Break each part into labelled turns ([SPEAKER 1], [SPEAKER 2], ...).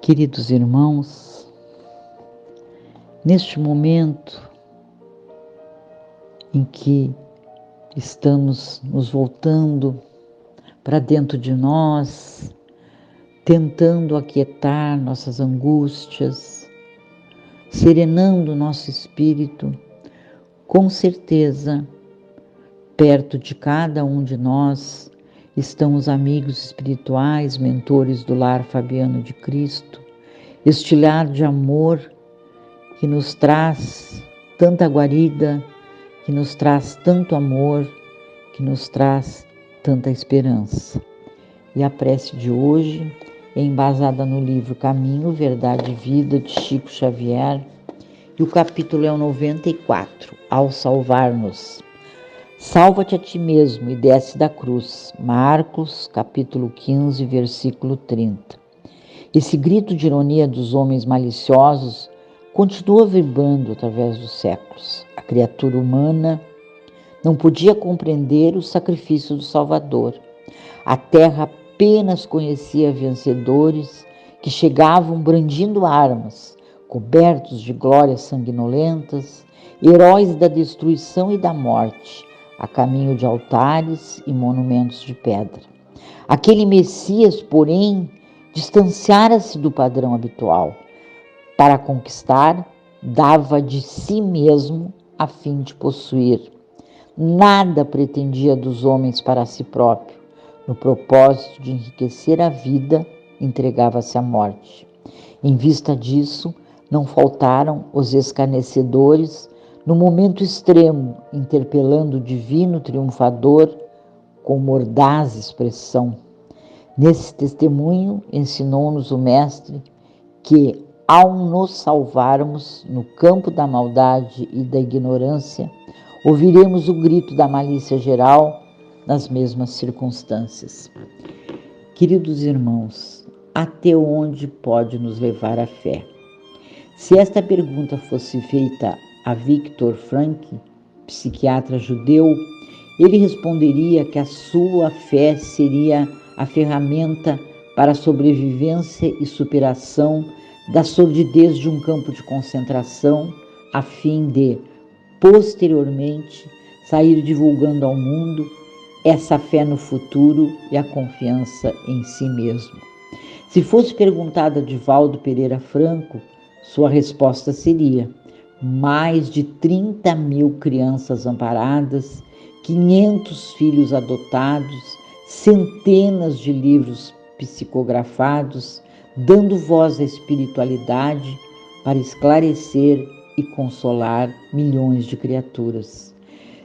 [SPEAKER 1] Queridos irmãos, neste momento em que estamos nos voltando para dentro de nós, tentando aquietar nossas angústias, serenando nosso espírito, com certeza, perto de cada um de nós estão os amigos espirituais, mentores do Lar Fabiano de Cristo, este lar de amor que nos traz tanta guarida, que nos traz tanto amor, que nos traz tanta esperança. E a prece de hoje é embasada no livro Caminho, Verdade e Vida, de Chico Xavier, e o capítulo é o 94, Ao Salvar-nos. Salva-te a ti mesmo e desce da cruz. Marcos, capítulo 15, versículo 30. Esse grito de ironia dos homens maliciosos continua vibrando através dos séculos. A criatura humana não podia compreender o sacrifício do Salvador. A terra apenas conhecia vencedores que chegavam brandindo armas, cobertos de glórias sanguinolentas, heróis da destruição e da morte, a caminho de altares e monumentos de pedra. Aquele Messias, porém, distanciara-se do padrão habitual. Para conquistar, dava de si mesmo a fim de possuir. Nada pretendia dos homens para si próprio. No propósito de enriquecer a vida, entregava-se à morte. Em vista disso, não faltaram os escarnecedores, no momento extremo, interpelando o divino triunfador com mordaz expressão. Nesse testemunho, ensinou-nos o Mestre que, ao nos salvarmos no campo da maldade e da ignorância, ouviremos o grito da malícia geral nas mesmas circunstâncias. Queridos irmãos, até onde pode nos levar a fé? Se esta pergunta fosse feita a Viktor Frankl, psiquiatra judeu, ele responderia que a sua fé seria a ferramenta para a sobrevivência e superação da sordidez de um campo de concentração, a fim de, posteriormente, sair divulgando ao mundo essa fé no futuro e a confiança em si mesmo. Se fosse perguntada a Divaldo Pereira Franco, sua resposta seria: mais de 30.000 crianças amparadas, 500 filhos adotados, centenas de livros psicografados, dando voz à espiritualidade para esclarecer e consolar milhões de criaturas.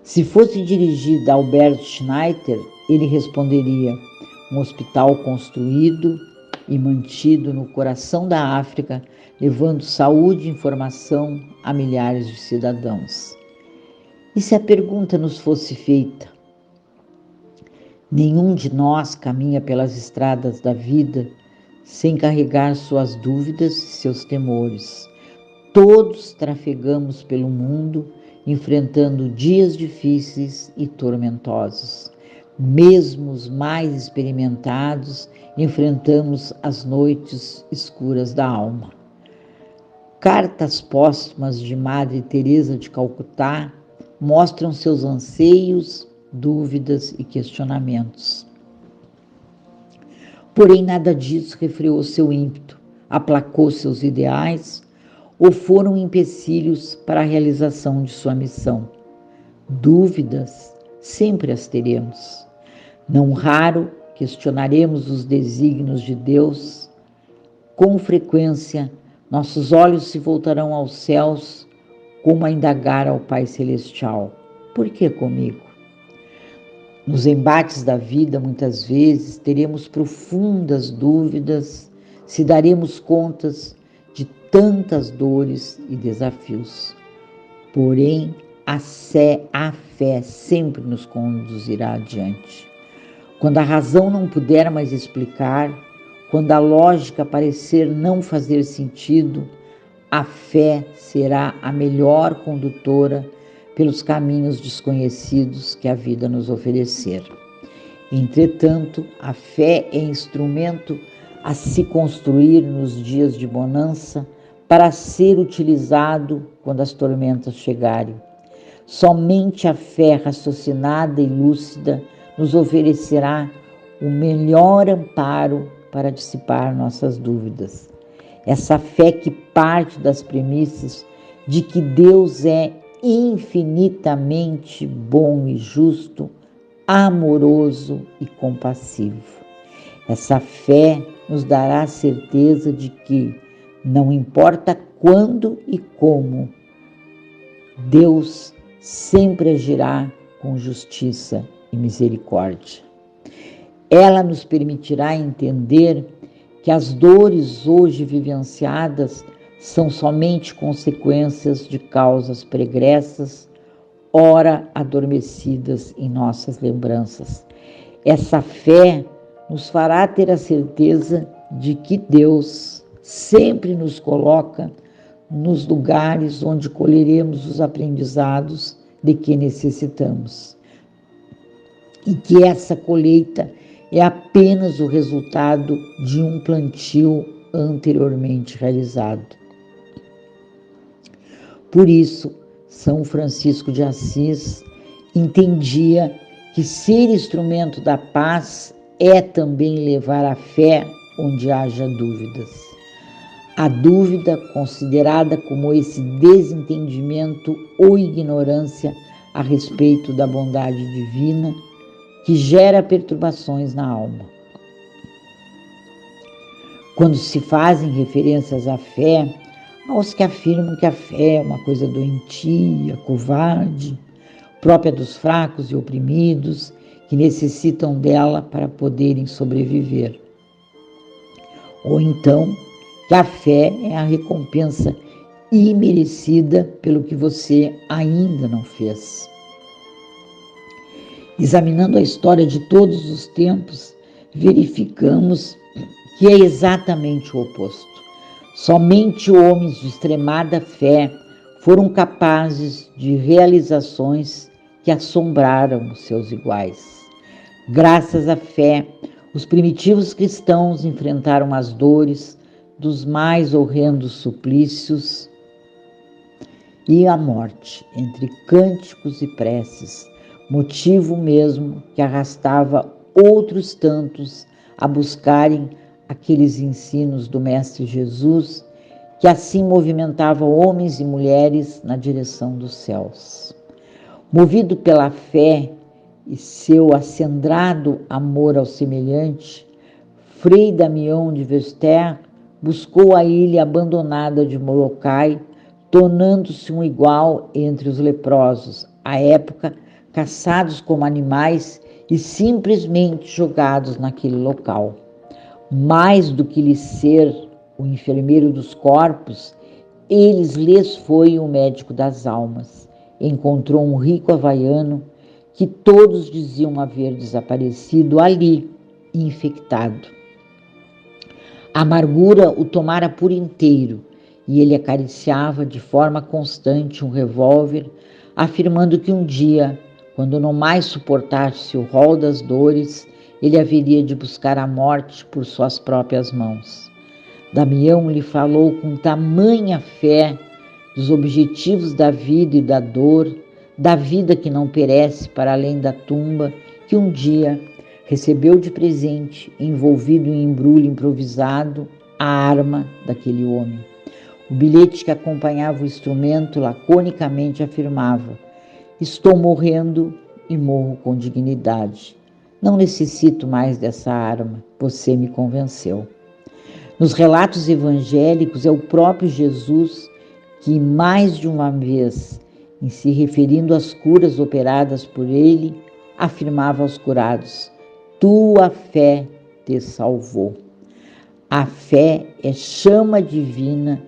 [SPEAKER 1] Se fosse dirigida a Albert Schneider, ele responderia: um hospital construído e mantido no coração da África, levando saúde e informação a milhares de cidadãos. E se a pergunta nos fosse feita: nenhum de nós caminha pelas estradas da vida sem carregar suas dúvidas e seus temores. Todos trafegamos pelo mundo, enfrentando dias difíceis e tormentosos. Mesmo os mais experimentados enfrentamos as noites escuras da alma. Cartas póstumas de Madre Teresa de Calcutá mostram seus anseios, dúvidas e questionamentos. Porém, nada disso refreou seu ímpeto, aplacou seus ideais ou foram empecilhos para a realização de sua missão. Dúvidas sempre as teremos. Não raro questionaremos os desígnios de Deus. Com frequência, nossos olhos se voltarão aos céus como a indagar ao Pai Celestial: por que comigo? Nos embates da vida, muitas vezes, teremos profundas dúvidas se daremos contas de tantas dores e desafios. Porém, a fé sempre nos conduzirá adiante. Quando a razão não puder mais explicar, quando a lógica parecer não fazer sentido, a fé será a melhor condutora pelos caminhos desconhecidos que a vida nos oferecer. Entretanto, a fé é instrumento a se construir nos dias de bonança para ser utilizado quando as tormentas chegarem. Somente a fé raciocinada e lúcida nos oferecerá o melhor amparo para dissipar nossas dúvidas. Essa fé que parte das premissas de que Deus é infinitamente bom e justo, amoroso e compassivo. Essa fé nos dará a certeza de que, não importa quando e como, Deus sempre agirá com justiça e misericórdia. Ela nos permitirá entender que as dores hoje vivenciadas são somente consequências de causas pregressas, ora adormecidas em nossas lembranças. Essa fé nos fará ter a certeza de que Deus sempre nos coloca nos lugares onde colheremos os aprendizados de que necessitamos. E que essa colheita é apenas o resultado de um plantio anteriormente realizado. Por isso, São Francisco de Assis entendia que ser instrumento da paz é também levar a fé onde haja dúvidas. A dúvida, considerada como esse desentendimento ou ignorância a respeito da bondade divina, que gera perturbações na alma. Quando se fazem referências à fé, aos que afirmam que a fé é uma coisa doentia, covarde, própria dos fracos e oprimidos, que necessitam dela para poderem sobreviver. Ou então, que a fé é a recompensa imerecida pelo que você ainda não fez. Examinando a história de todos os tempos, verificamos que é exatamente o oposto. Somente homens de extremada fé foram capazes de realizações que assombraram os seus iguais. Graças à fé, os primitivos cristãos enfrentaram as dores dos mais horrendos suplícios e a morte, entre cânticos e preces, motivo mesmo que arrastava outros tantos a buscarem aqueles ensinos do Mestre Jesus, que assim movimentava homens e mulheres na direção dos céus. Movido pela fé e seu acendrado amor ao semelhante, Frei Damião de Vester buscou a ilha abandonada de Molokai, tornando-se um igual entre os leprosos, à época caçados como animais e simplesmente jogados naquele local. Mais do que lhes ser o enfermeiro dos corpos, lhes foi o médico das almas. Encontrou um rico havaiano que todos diziam haver desaparecido ali, infectado. A amargura o tomara por inteiro e ele acariciava de forma constante um revólver, afirmando que um dia, quando não mais suportasse o rol das dores, ele haveria de buscar a morte por suas próprias mãos. Damião lhe falou com tamanha fé dos objetivos da vida e da dor, da vida que não perece para além da tumba, que um dia recebeu de presente, envolvido em embrulho improvisado, a arma daquele homem. O bilhete que acompanhava o instrumento laconicamente afirmava: estou morrendo e morro com dignidade. Não necessito mais dessa arma, você me convenceu. Nos relatos evangélicos, é o próprio Jesus que, mais de uma vez, em se referindo às curas operadas por ele, afirmava aos curados: tua fé te salvou. A fé é chama divina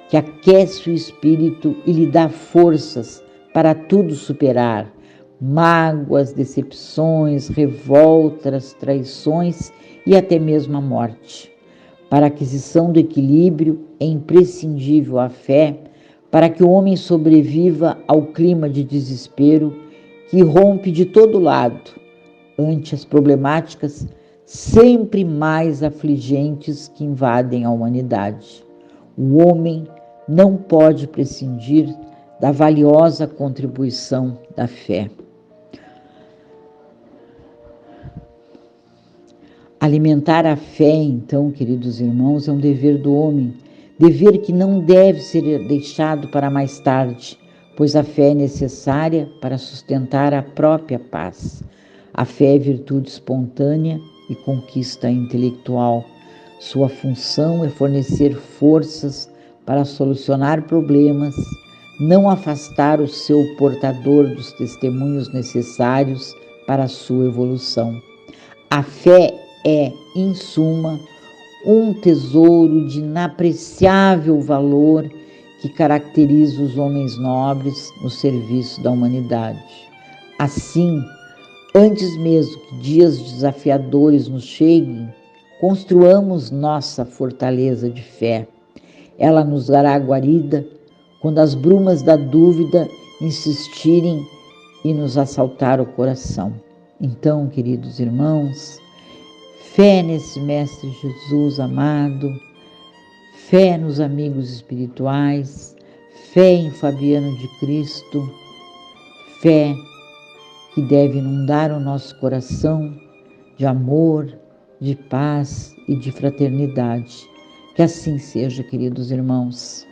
[SPEAKER 1] que aquece o espírito e lhe dá forças para tudo superar, mágoas, decepções, revoltas, traições e até mesmo a morte. Para a aquisição do equilíbrio é imprescindível a fé para que o homem sobreviva ao clima de desespero que rompe de todo lado ante as problemáticas sempre mais afligentes que invadem a humanidade. O homem não pode prescindir da valiosa contribuição da fé. Alimentar a fé, então, queridos irmãos, é um dever do homem, dever que não deve ser deixado para mais tarde, pois a fé é necessária para sustentar a própria paz. A fé é virtude espontânea e conquista intelectual. Sua função é fornecer forças para solucionar problemas, não afastar o seu portador dos testemunhos necessários para a sua evolução. A fé é, em suma, um tesouro de inapreciável valor que caracteriza os homens nobres no serviço da humanidade. Assim, antes mesmo que dias desafiadores nos cheguem, construamos nossa fortaleza de fé. Ela nos dará guarida quando as brumas da dúvida insistirem em nos assaltar o coração. Então, queridos irmãos, fé nesse Mestre Jesus amado, fé nos amigos espirituais, fé em Fabiano de Cristo, fé que deve inundar o nosso coração de amor, de paz e de fraternidade. Que assim seja, queridos irmãos.